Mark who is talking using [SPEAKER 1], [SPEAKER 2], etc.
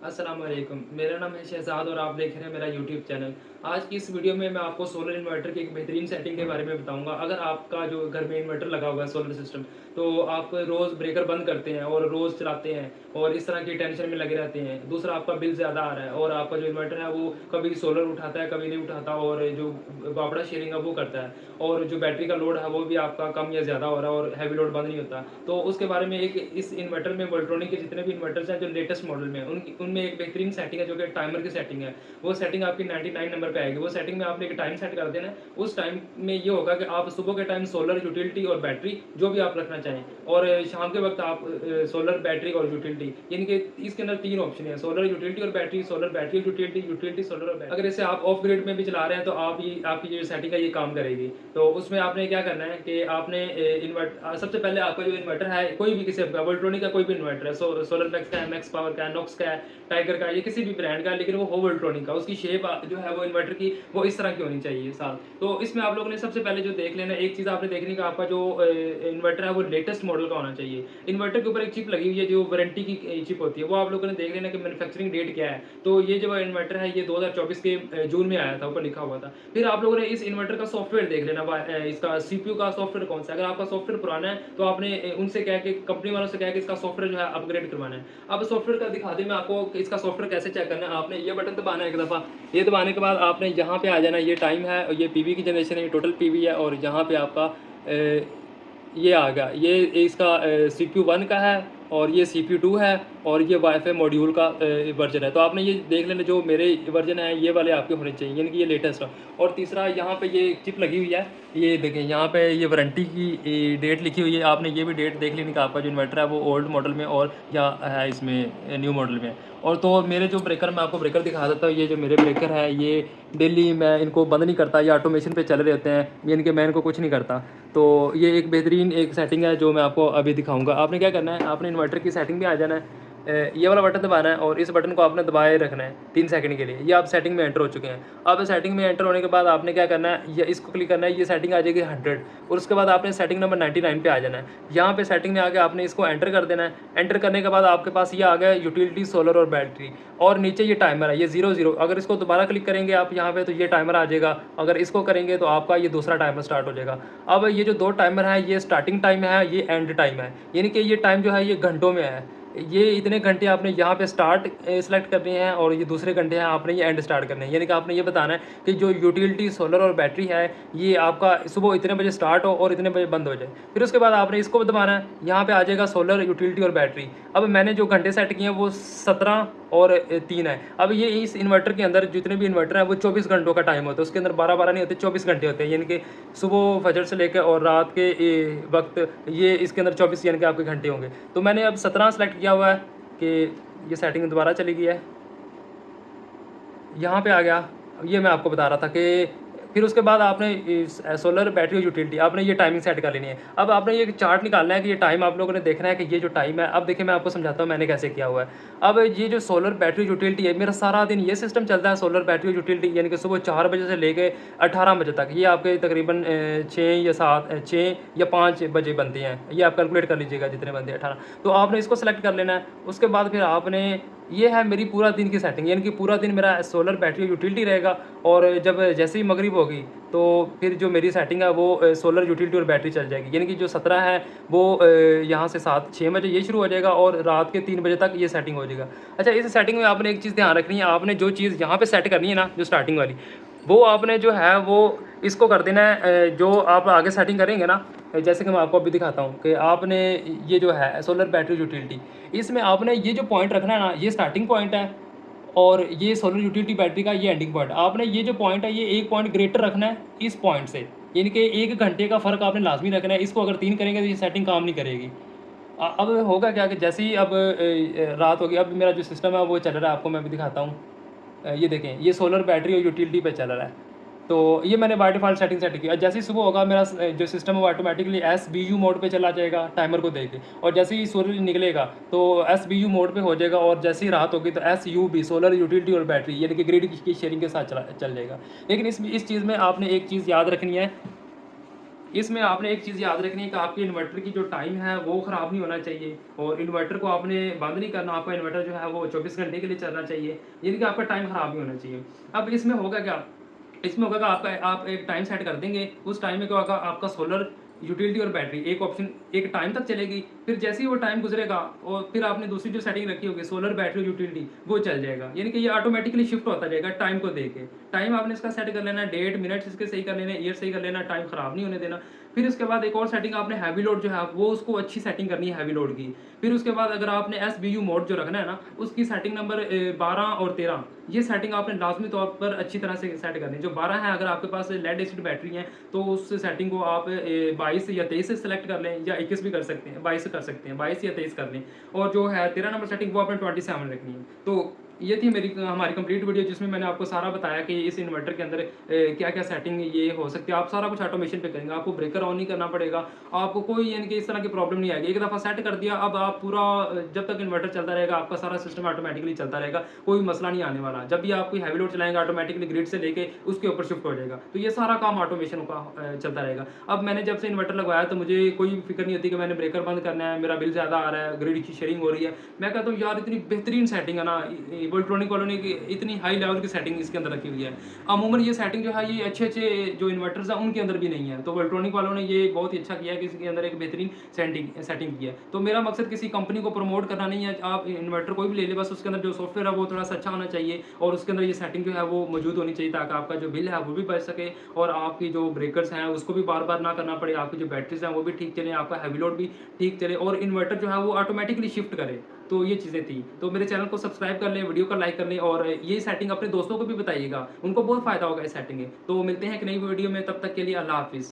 [SPEAKER 1] अस्सलाम वालेकुम। मेरा नाम है शहज़ाद और आप देख रहे हैं मेरा यूट्यूब चैनल। आज की इस वीडियो में मैं आपको सोलर इन्वर्टर की एक बेहतरीन सेटिंग के बारे में बताऊँगा। अगर आपका जो घर में इन्वर्टर लगा हुआ है सोलर सिस्टम, तो आप रोज़ ब्रेकर बंद करते हैं और रोज़ चलाते हैं और इस तरह की टेंशन में लगे रहते हैं। दूसरा, आपका बिल ज़्यादा आ रहा है और आपका जो इन्वर्टर है वो कभी सोलर उठाता है, कभी नहीं उठाता और जो बापड़ा शेयरिंग है वो करता है और जो बैटरी का लोड है वो भी आपका कम या ज़्यादा हो रहा है और हैवी लोड बंद नहीं होता। तो उसके बारे में एक इस इन्वर्टर में वोल्ट्रॉनिक के जितने भी इन्वर्टर्स हैं जो लेटेस्ट मॉडल में हैं, उनकी उनमें एक बेहतरीन सेटिंग है जो कि टाइमर की सेटिंग है। वो सेटिंग आपकी 99 नंबर पे आएगी। वो सेटिंग में आपने एक टाइम सेट कर देना है। उस टाइम में ये होगा कि आप सुबह के टाइम सोलर, यूटिलिटी और बैटरी जो भी आप रखना चाहें, और शाम के वक्त आप सोलर, बैटरी और यूटिलिटी, यानी कि इसके अंदर 3 ऑप्शन है: सोलर, यूटिलिटी और बैटरी, सोलर, बैटरी और यूटिलिटी, यूटिलिटी, सोलर और बैटरी। अगर इसे आप ऑफ ग्रिड में भी चला रहे हैं तो आप ये आपकी जो सेटिंग है ये काम करेगी। तो उसमें आपने क्या करना है कि आपने सबसे पहले आपका जो इन्वर्टर है, कोई भी किसी वोल्ट्रॉनिक का कोई भी इन्वर्टर है, सोलर मैक्स का है, मैक्स पावर का है, नॉक्स का है, टाइगर का है, ये किसी भी ब्रांड का है, लेकिन वो हो वोल्ट्रॉनिक का, उसकी शेप जो है वो इन्वर्टर की वो इस तरह की होनी चाहिए साथ। तो इसमें आप लोगों ने सबसे पहले जो देख लेना, एक चीज़ आपने देखनी कि आपका जो इन्वर्टर है वो लेटेस्ट मॉडल का होना चाहिए। इन्वर्टर के ऊपर एक चिप लगी हुई है जो वारंटी की चिप होती है, वो आप लोगों ने देख लेना कि मैन्युफैक्चरिंग डेट क्या है। तो ये जो इन्वर्टर है ये 2024 के जून में आया था, ऊपर लिखा हुआ था। फिर आप लोगों ने इस इन्वर्टर का सॉफ्टवेयर देख लेना, इसका सीपीयू का सॉफ्टवेयर कौन सा है। अगर आपका सॉफ्टवेयर पुराना है तो आपने उनसे कह के, कंपनी वालों से कह के इसका सॉफ्टवेयर जो है अपग्रेड करवाना है। अब सॉफ्टवेयर का दिखा दें मैं आपको कि इसका सॉफ्टवेयर कैसे चेक करना है। आपने ये बटन दबाना है एक दफ़ा। ये दबाने के बाद आपने यहाँ पे आ जाना, ये टाइम है और ये पीवी की जनरेशन है, ये टोटल पीवी है, और यहाँ पे आपका ये आ गया, ये इसका CPU 1 का है और ये CPU 2 है और ये वाईफाई मॉड्यूल का वर्जन है। तो आपने ये देख लेना, जो मेरे वर्जन है ये वाले आपके होने चाहिए, यानी कि ये लेटेस्ट है। और तीसरा, यहाँ पे ये चिप लगी हुई है, ये देखें यहाँ पे ये वारंटी की डेट लिखी हुई है। आपने ये भी डेट देख लेनी कि आपका जो इन्वर्टर है वो ओल्ड मॉडल में और या है इसमें न्यू मॉडल में। और तो मेरे जो ब्रेकर, मैं आपको ब्रेकर दिखा देता हूँ। ये जो मेरे ब्रेकर है ये डेली मैं इनको बंद नहीं करता, ये ऑटोमेशन पे चल रहे होते हैं, यानी कि मैं इनको कुछ नहीं करता। तो ये एक बेहतरीन एक सेटिंग है जो मैं आपको अभी दिखाऊंगा। आपने क्या करना है, आपने इन्वर्टर की सेटिंग में आ जाना है, ये वाला बटन दबाना है और इस बटन को आपने दबाए रखना है 3 सेकंड के लिए। ये आप सेटिंग में एंटर हो चुके हैं। अब सेटिंग में एंटर होने के बाद आपने क्या करना है, ये इसको क्लिक करना है, ये सेटिंग आ जाएगी 100, और उसके बाद आपने सेटिंग नंबर 99 पे आ जाना है। यहाँ पे सेटिंग में आके आपने इसको एंटर कर देना है। एंटर करने के बाद आपके पास ये आ गया यूटिलिटी, सोलर और बैटरी, और नीचे ये टाइमर है, ये 00। अगर इसको दोबारा क्लिक करेंगे आप यहाँ पे तो ये टाइमर आ जाएगा। अगर इसको करेंगे तो आपका ये दूसरा टाइमर स्टार्ट हो जाएगा। अब ये जो 2 टाइमर है, ये स्टार्टिंग टाइम है, ये एंड टाइम है, यानी कि ये टाइम जो है ये घंटों में है। ये इतने घंटे आपने यहाँ पे स्टार्ट सेलेक्ट करने हैं और ये दूसरे घंटे हैं आपने ये एंड स्टार्ट करने हैं। यानी कि आपने ये बताना है कि जो यूटिलिटी, सोलर और बैटरी है ये आपका सुबह इतने बजे स्टार्ट हो और इतने बजे बंद हो जाए। फिर उसके बाद आपने इसको दबाना है, यहाँ पे आ जाएगा सोलर, यूटिलिटी और बैटरी। अब मैंने जो घंटे सेट किए हैं वो 17 और 3 है। अब ये इस इन्वर्टर के अंदर जितने भी इन्वर्टर हैं वो 24 घंटों का टाइम होता है, उसके अंदर 12-12 नहीं होते, 24 घंटे होते हैं। यानी कि सुबह फजर से लेकर और रात के वक्त ये इसके अंदर 24 यानी कि आपके घंटे होंगे। तो मैंने अब 17 सेलेक्ट किया हुआ है कि ये सेटिंग दोबारा चली गई है, यहाँ पे आ गया। ये मैं आपको बता रहा था कि फिर उसके बाद आपने इस सोलर, बैटरी और यूटिलिटी, आपने ये टाइमिंग सेट कर लेनी है। अब आपने ये चार्ट निकालना है कि ये टाइम आप लोगों ने देखना है कि ये जो टाइम है। अब देखिए मैं आपको समझाता हूँ मैंने कैसे किया हुआ है। अब ये जो सोलर, बैटरी, यूटिलिटी है, मेरा सारा दिन ये सिस्टम चलता है सोलर, बैटरी, यूटिलिटी, यानी कि सुबह 4 बजे से लेकर 18 बजे तक। ये आपके तकरीबन 6 या 5 बजे बनते हैं। ये आप कैलकुलेट कर लीजिएगा जितने बनते हैं, 18। तो आपने इसको सेलेक्ट कर लेना है। उसके बाद फिर आपने, ये है मेरी पूरा दिन की सेटिंग, यानी कि पूरा दिन मेरा सोलर, बैटरी, यूटिलिटी रहेगा। और जब जैसे ही मगरिब होगी तो फिर जो मेरी सेटिंग है वो सोलर, यूटिलिटी और बैटरी चल जाएगी। यानी कि जो 17 है वो यहाँ से 6 बजे ये शुरू हो जाएगा और रात के 3 बजे तक ये सेटिंग हो जाएगा। अच्छा, इस सेटिंग में आपने एक चीज़ ध्यान रखनी है। आपने जो चीज़ यहाँ पे सेट करनी है ना, जो स्टार्टिंग वाली, वो आपने जो है वो इसको कर देना है। जो आप आगे सेटिंग करेंगे ना, जैसे कि मैं आपको अभी दिखाता हूँ कि आपने ये जो है सोलर, बैटरी, यूटिलिटी, इसमें आपने ये जो पॉइंट रखना है ना, ये स्टार्टिंग पॉइंट है और ये सोलर, यूटिलिटी, बैटरी का ये एंडिंग पॉइंट। आपने ये जो पॉइंट है ये एक पॉइंट ग्रेटर रखना है इस पॉइंट से, यानी कि 1 घंटे का फ़र्क आपने लाजमी रखना है। इसको अगर 3 करेंगे तो ये सेटिंग काम नहीं करेगी। अब होगा क्या कि जैसे ही अब रात होगी, अब मेरा जो सिस्टम है वो चल रहा है, आपको मैं भी दिखाता हूँ। ये देखें, ये सोलर, बैटरी और यूटिलिटी पे चल रहा है। तो ये मैंने बाय डिफ़ॉल्ट सेटिंग सेट की। और जैसे ही सुबह होगा मेरा जो सिस्टम है वो ऑटोमेटिकली SBU मोड पे चला जाएगा टाइमर को देख के, और जैसे ही सूरज निकलेगा तो SBU मोड पे हो जाएगा, और जैसे ही रात होगी तो SUB, सोलर, यूटिलिटी और बैटरी, यानी कि ग्रिड की शेयरिंग के साथ चल जाएगा। लेकिन इस चीज़ में आपने एक चीज़ याद रखनी है इसमें आपने एक चीज़ याद रखनी है कि आपके इन्वर्टर की जो टाइम है वो ख़राब नहीं होना चाहिए और इन्वर्टर को आपने बंद नहीं करना, आपका इन्वर्टर जो है वो 24 घंटे के लिए चलना चाहिए, यानी कि आपका टाइम ख़राब नहीं होना चाहिए। अब इसमें होगा क्या? इसमें होगा कि आप एक टाइम सेट कर देंगे, उस टाइम में क्या होगा, आपका सोलर, यूटिलिटी और बैटरी एक ऑप्शन एक टाइम तक चलेगी, फिर जैसे ही वो टाइम गुजरेगा और फिर आपने दूसरी जो सेटिंग रखी होगी सोलर, बैटरी, यूटिलिटी, वो चल जाएगा। यानी कि ये ऑटोमेटिकली शिफ्ट होता जाएगा टाइम को देख के। टाइम आपने इसका सेट कर लेना है, डेट, मिनट्स इसके सही कर लेने हैं, ईयर सही कर लेना है, टाइम ख़राब नहीं होने देना। फिर उसके बाद एक और सेटिंग आपने हैवी लोड जो है वो उसको अच्छी सेटिंग करनी है हैवी लोड की। फिर उसके बाद अगर आपने एसबीयू मोड जो रखना है ना, उसकी सेटिंग नंबर 12 और 13, ये सेटिंग आपने लाज़मी तौर पर अच्छी तरह से सेट करनी है। जो 12 है, अगर आपके पास लेड एसिड बैटरी है तो उस सेटिंग को आप 22 या 23 से सेलेक्ट कर लें, या 21 भी कर सकते हैं, 22 कर सकते हैं, 22 या 23 कर लें। और जो है 13 नंबर सेटिंग, वो आपने 27 रखनी है। तो ये थी हमारी कंप्लीट वीडियो, जिसमें मैंने आपको सारा बताया कि इस इन्वर्टर के अंदर क्या-क्या सेटिंग ये हो सकती है। आप सारा कुछ ऑटोमेशन पे करेंगे, आपको ब्रेकर ऑन नहीं करना पड़ेगा, आपको कोई यानी कि इस तरह की प्रॉब्लम नहीं आएगी। एक दफ़ा सेट कर दिया, अब आप पूरा जब तक इन्वर्टर चलता रहेगा, आपका सारा सिस्टम ऑटोमेटिकली चलता रहेगा, कोई मसला नहीं आने वाला। जब भी आप कोई हैवी लोड चलाएँगे, ऑटोमेटिकली ग्रिड से लेके उसके ऊपर शिफ्ट हो जाएगा। तो ये सारा काम ऑटोमेशन का चलता रहेगा। अब मैंने जब से इन्वर्टर लगवाया तो मुझे कोई फ़िक्र नहीं होती कि मैंने ब्रेकर बंद करना है, मेरा बिल ज़्यादा आ रहा है, ग्रिड की शेयरिंग हो रही है। मैं कहता हूँ यार, इतनी बेहतरीन सेटिंग है ना, वोल्ट्रॉनिक वालों ने कि इतनी हाई लेवल की सेटिंग इसके अंदर रखी हुई है। अमूमन ये सेटिंग जो है ये अच्छे-अच्छे जो इन्वर्टर्स हैं उनके अंदर भी नहीं है। तो वोल्ट्रॉनिक वालों ने ये बहुत ही अच्छा किया है कि इसके अंदर एक बेहतरीन सेटिंग सेटिंग की है। तो मेरा मकसद किसी कंपनी को प्रमोट करना नहीं है। आप इन्वर्टर कोई भी ले लें, बस उसके अंदर जो सॉफ्टवेयर है वो थोड़ा-सा अच्छा होना चाहिए और उसके अंदर ये सेटिंग जो है वो मौजूद होनी चाहिए, ताकि आपका जो बिल है वो भी बच सके और आपकी जो ब्रेकर्स हैं उसको भी बार-बार ना करना पड़े, आपकी जो बैटरीज़ हैं वो भी ठीक चलें, आपका हेवी लोड भी ठीक चले और इन्वर्टर जो है वो ऑटोमेटिकली शिफ्ट करे। तो ये चीज़ें थी। तो मेरे चैनल को सब्सक्राइब कर लें, वीडियो को लाइक कर लें और ये सेटिंग अपने दोस्तों को भी बताइएगा, उनको बहुत फ़ायदा होगा इस सेटिंग में। तो मिलते हैं एक नई वीडियो में, तब तक के लिए अल्लाह हाफ़िज़।